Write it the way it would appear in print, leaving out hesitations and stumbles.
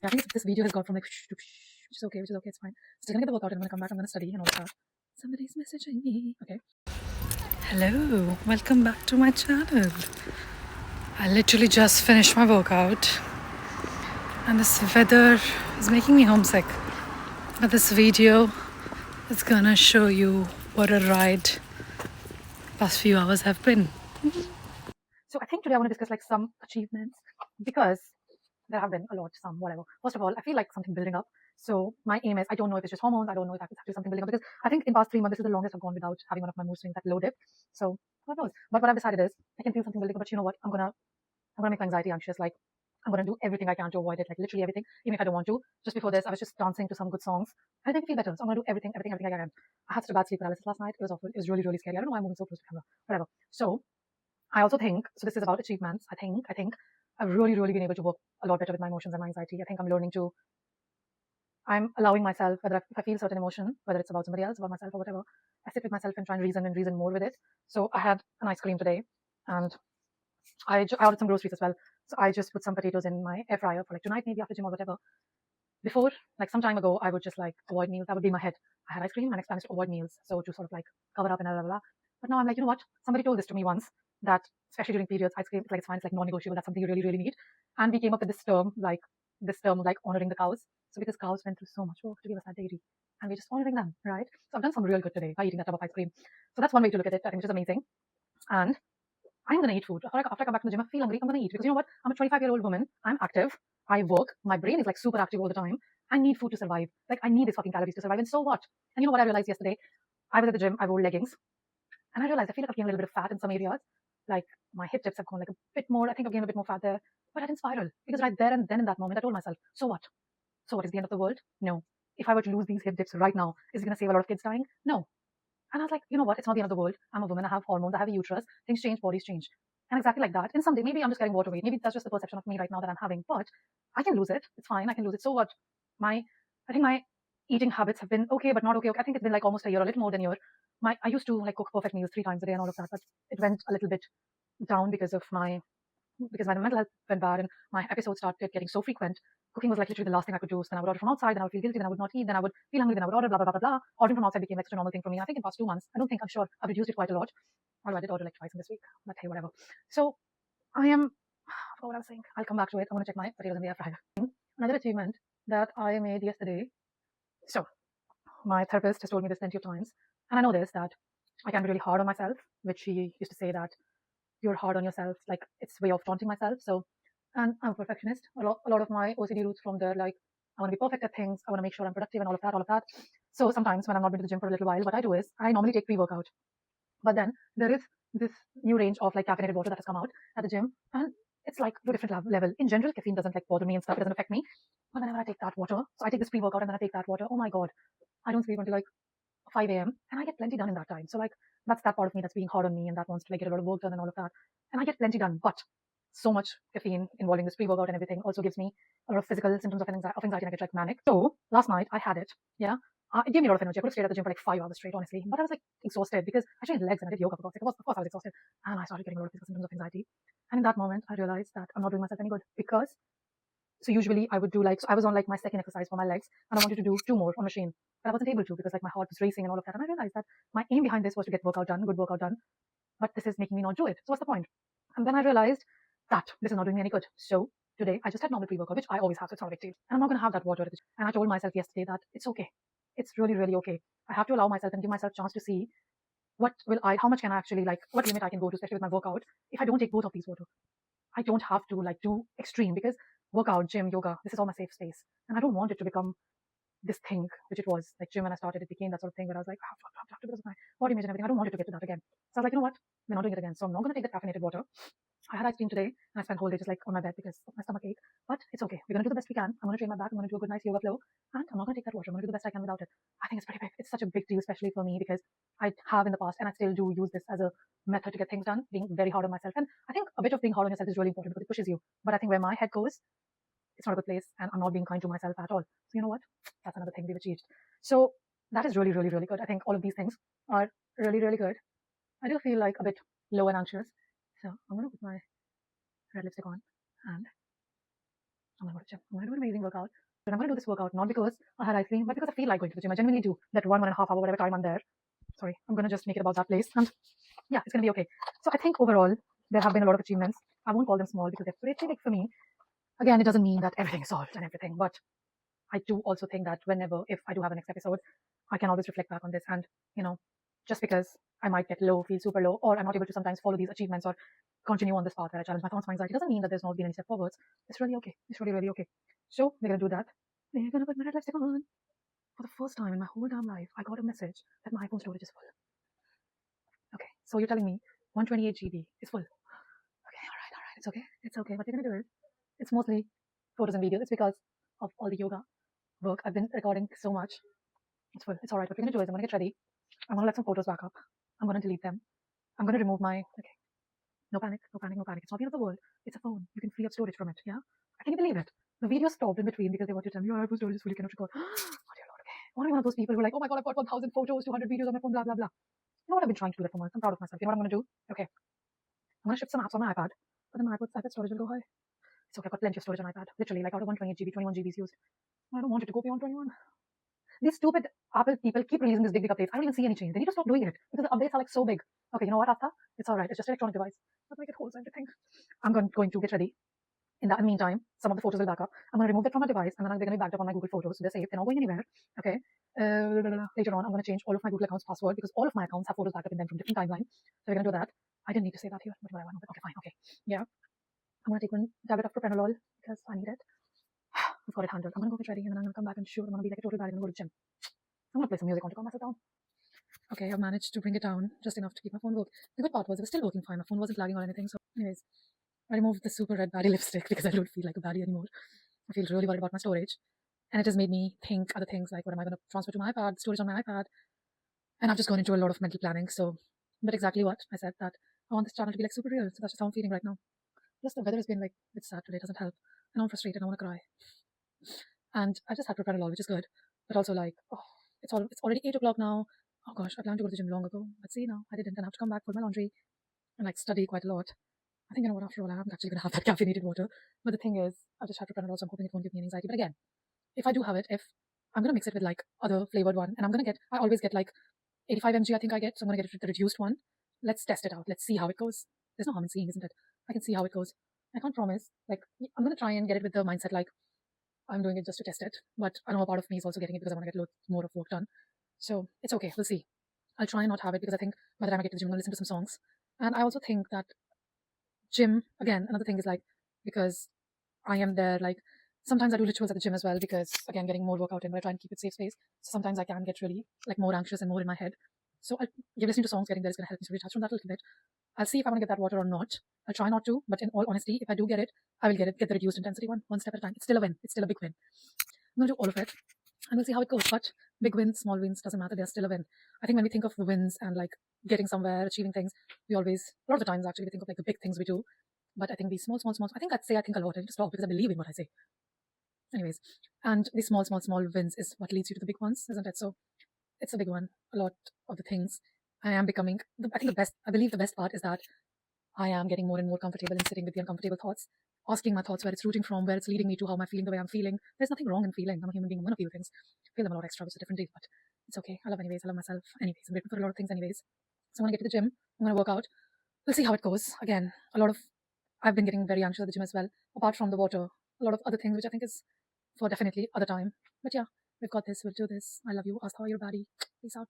I think this video has got from like, which is okay, it's fine. Still gonna get the workout and I'm gonna come back, I'm gonna study and all that. Somebody's messaging me. Okay. Hello, welcome back to my channel. I literally just finished my workout and this weather is making me homesick. But this video is gonna show you what a ride past few hours have been. So I think today I want to discuss like some achievements because there have been a lot, some, whatever. First of all, I feel like something building up. So my aim is, I don't know if it's just hormones, I don't know if it's actually something building up because I think in past 3 months, this is the longest I've gone without having one of my mood swings, that low dip. So who knows? But what I've decided is I can feel something building up, but you know what? I'm gonna make my anxiety anxious. Like I'm gonna do everything I can to avoid it, like literally everything, even if I don't want to. Just before this, I was just dancing to some good songs. I think I feel better. So I'm gonna do everything I can. I had such a bad sleep paralysis last night. It was awful. It was really, really scary. I don't know why I'm moving so close to camera. Whatever. So I also think, so this is about achievements. I think I've really, really been able to work a lot better with my emotions and my anxiety. I think I'm allowing myself, whether if I feel certain emotion, whether it's about somebody else, about myself or whatever, I sit with myself and try and reason more with it. So I had an ice cream today and I ordered some groceries as well. So I just put some potatoes in my air fryer for like tonight, maybe after gym or whatever. Before, like some time ago, I would just like avoid meals. That would be my head. I had ice cream. My next plan is to avoid meals. So to sort of like cover up and blah, blah, blah. But now I'm like, you know what? Somebody told this to me once that especially during periods, ice cream, it's like it's like non-negotiable. That's something you really, really need. And we came up with this term like honoring the cows. So because cows went through so much work to give us that dairy and we're just honoring them, right? So I've done some real good today by eating that tub of ice cream. So that's one way to look at it, I think, which is amazing. And I'm gonna eat food. After I come back from the gym, I feel hungry. I'm gonna eat because you know what? I'm a 25-year-old woman. I'm active. I work. My brain is like super active all the time. I need food to survive. Like I need these fucking calories to survive. And so what? And you know what I realized yesterday? I was at the gym. I wore leggings, and I realized I feel like I've gained a little bit of fat in some areas. Like my hip tips have gone like a bit more. I think I've gained a bit more fat there, but I didn't spiral because right there and then in that moment, I told myself, so what? So what is the end of the world? No. If I were to lose these hip dips right now, is it gonna save a lot of kids dying? No. And I was like, you know what? It's not the end of the world. I'm a woman. I have hormones. I have a uterus. Things change. Bodies change. And exactly like that. And someday, maybe I'm just getting water weight. Maybe that's just the perception of me right now that I'm having. But I can lose it. It's fine. I can lose it. So what? I think my eating habits have been okay, but not okay. I think it's been like almost a year, a little more than a year. I used to like cook perfect meals 3 times a day and all of that, but it went a little bit down because my mental health went bad and my episodes started getting so frequent. Cooking was like literally the last thing I could do. So then I would order from outside, then I would feel guilty, then I would not eat, then I would feel hungry, then I would order, blah, blah, blah, blah, blah. Ordering from outside became like such a normal thing for me. I think in past 2 months, I'm sure I've reduced it quite a lot. Although I did order like twice in this week, but hey, whatever. So I am, I forgot what I was saying. I'll come back to it. I'm going to check my potatoes in the air fryer. Another achievement that I made yesterday. So my therapist has told me this plenty of times. And I know this, that I can be really hard on myself, which she used to say that you're hard on yourself, like it's a way of taunting myself. So, and I'm a perfectionist. A lot of my OCD roots from there, like I want to be perfect at things. I want to make sure I'm productive and all of that. So sometimes when I'm not been to the gym for a little while, what I do is I normally take pre-workout. But then there is this new range of like caffeinated water that has come out at the gym, and it's like to a different level. In general, caffeine doesn't like bother me and stuff. It doesn't affect me. But whenever I take that water, so I take this pre-workout and then I take that water. Oh my god, I don't sleep until like 5 a.m. and I get plenty done in that time. So like that's that part of me that's being hard on me and that wants to like get a lot of work done and all of that. And I get plenty done. But so much caffeine involving this pre-workout and everything also gives me a lot of physical symptoms of anxiety and I get like manic. So last night I had it. Yeah. It gave me a lot of energy. I could have stayed at the gym for like 5 hours straight, honestly. But I was like exhausted because I trained legs and I did yoga for God's sake. Of course I was exhausted. And I started getting a lot of physical symptoms of anxiety. And in that moment, I realized that I'm not doing myself any good because so usually I would do like, so I was on like my second exercise for my legs and I wanted to do 2 more on machine, but I wasn't able to because like my heart was racing and all of that. And I realized that my aim behind this was to get workout done, good workout done, but this is making me not do it. So what's the point? And then I realized that this is not doing me any good. So today I just had normal pre-workout, which I always have, so it's not a big deal. And I'm not going to have that water. And I told myself yesterday that it's okay. It's really, really okay. I have to allow myself and give myself a chance to see how much can I actually like, what limit I can go to, especially with my workout, if I don't take both of these water. I don't have to like do extreme because workout, gym, yoga, this is all my safe space. And I don't want it to become this thing, which it was like gym when I started, it became that sort of thing where I was like, because of my body image and everything. I don't want it to get to that again. So I was like, you know what? We're not doing it again. So I'm not going to take the caffeinated water. I had ice cream today and I spent the whole day just like on my bed because of my stomach ache. But it's okay. We're going to do the best we can. I'm going to train my back. I'm going to do a good, nice yoga flow. And I'm not going to take that water. I'm going to do the best I can without it. I think it's pretty big. It's such a big deal, especially for me because I have in the past and I still do use this as a method to get things done, being very hard on myself. And I think a bit of being hard on yourself is really important because it pushes you. But I think where my head goes, it's not a good place and I'm not being kind to myself at all. So you know what? That's another thing we've achieved. So that is really, really, really good. I think all of these things are really, really good. I do feel like a bit low and anxious. So I'm going to put my red lipstick on and I'm gonna go to the gym. I'm gonna do an amazing workout. But I'm gonna do this workout not because I had ice cream, but because I feel like going to the gym. I genuinely do. That 1.5 hour, whatever time I'm there. Sorry, I'm gonna just make it about that place. And yeah, it's gonna be okay. So I think overall there have been a lot of achievements. I won't call them small because they're pretty big for me. Again, it doesn't mean that everything is solved and everything, but I do also think that whenever, if I do have a next episode, I can always reflect back on this. And, just because I might get low, feel super low, or I'm not able to sometimes follow these achievements or continue on this path where I challenge my thoughts, my anxiety, doesn't mean that there's not been any step forwards. It's really okay. It's really, really okay. So we're going to do that. We're going to put my red lipstick on. For the first time in my whole damn life, I got a message that my iPhone storage is full. Okay, so you're telling me 128 GB is full. Okay, all right, it's okay. What we're going to do is, it's mostly photos and videos. It's because of all the yoga work I've been recording so much. It's full. It's all right. What we're going to do is I'm going to get ready. I'm going to let some photos back up. I'm going to delete them. I'm going to remove my, okay, no panic. It's not the end of the world. It's a phone. You can free up storage from it. Yeah? Can you believe it? The video stopped in between because they want to tell me, your iPhone storage is full, you cannot record. Oh dear Lord, okay. I'm not one of those people who are like, oh my God, I've got 1,000 photos, 200 videos on my phone, blah, blah, blah. You know what? I've been trying to do that for months. I'm proud of myself. You know what I'm going to do? Okay. I'm going to shift some apps on my iPad, but then my iPad storage will go high. It's okay. I've got plenty of storage on my iPad. Literally, like out of 128 GB, 21 GB is used. I don't want it to go beyond 21. These stupid Apple people keep releasing these big updates. I don't even see any change. They need to stop doing it because the updates are like so big. Okay, you know what, Asta? It's all right. It's just an electronic device. But like it holds everything. I'm going to get ready. In the meantime, some of the photos will back up. I'm going to remove that from my device, and then they're going to be backed up on my Google Photos. So they're safe. They're not going anywhere. Okay. Later on, I'm going to change all of my Google accounts password because all of my accounts have photos backed up in them from different timelines. So we're going to do that. I didn't need to say that here, but whatever. Okay, fine. Okay. Yeah. I'm going to take one tablet of propranolol because I need it. I've got it handled. I'm going to go get ready, and then I'm going to come back and shoot. I'm going to be like a total bad and go to the gym. I'm going to play some music on to calm myself down. Okay, I've managed to bring it down just enough to keep my phone working. The good part was it was still working fine. My phone wasn't lagging or anything. So anyways, I removed the super red baddie lipstick because I don't feel like a baddie anymore. I feel really worried about my storage. And it has made me think other things like what am I going to transfer to my iPad, storage on my iPad. And I've just gone into a lot of mental planning. So, but exactly what I said, that I want this channel to be like super real. So that's just how I'm feeling right now. Plus the weather has been like, it's sad today, it doesn't help. And I'm frustrated, I want to cry. And I just had propranolol, which is good. But also like, it's already 8 o'clock now. Oh gosh, I planned to go to the gym long ago. But see now, I didn't. And I have to come back, put my laundry, and like study quite a lot. I think, you know what, after all, I am actually going to have that caffeinated water. But the thing is, I just had propranolol, so I'm hoping it won't give me anxiety. But again, if I do have it, if I'm going to mix it with like other flavored one, and I always get like 85 mg, I think I get, so I'm going to get it with the reduced one. Let's test it out. Let's see how it goes. There's no harm in seeing, isn't it? I can see how it goes. I can't promise. Like, I'm going to try and get it with the mindset like, I'm doing it just to test it. But I know a part of me is also getting it because I want to get loads more of work done. So it's okay. We'll see. I'll try and not have it because I think by the time I get to the gym, I'm going to listen to some songs. And I also think that gym, again, another thing is like, because I am there, like, sometimes I do rituals at the gym as well because, again, getting more workout in, but I try and keep it safe space. So sometimes I can get really, like, more anxious and more in my head. So you're listening to songs, getting there is going to help me to retouch from that a little bit. I'll see if I want to get that water or not. I'll try not to, but in all honesty, if I do get it, I will get the reduced intensity one step at a time. It's still a win. It's still a big win. I'm going to do all of it and we'll see how it goes. But big wins, small wins, doesn't matter. They're still a win. I think when we think of the wins and like getting somewhere, achieving things, we always, a lot of the times actually, we think of like the big things we do. But I think these small, I think I think a lot. I need to stop because I believe in what I say. Anyways, and these small wins is what leads you to the big ones, isn't it? So it's a big one. A lot of the things I am becoming, I believe the best part is that I am getting more and more comfortable in sitting with the uncomfortable thoughts, asking my thoughts where it's rooting from, where it's leading me to, how am I feeling the way I'm feeling. There's nothing wrong in feeling. I'm a human being. I'm going to feel things. I feel them a lot extra, which is a different deal, but it's okay. I love myself anyways. I'm grateful for a lot of things anyways. So I'm going to get to the gym. I'm going to work out. We'll see how it goes. Again, I've been getting very anxious at the gym as well, apart from the water, a lot of other things, which I think is for definitely other time. But yeah, we've got this. We'll do this. I love you. Asta, your body. Peace out.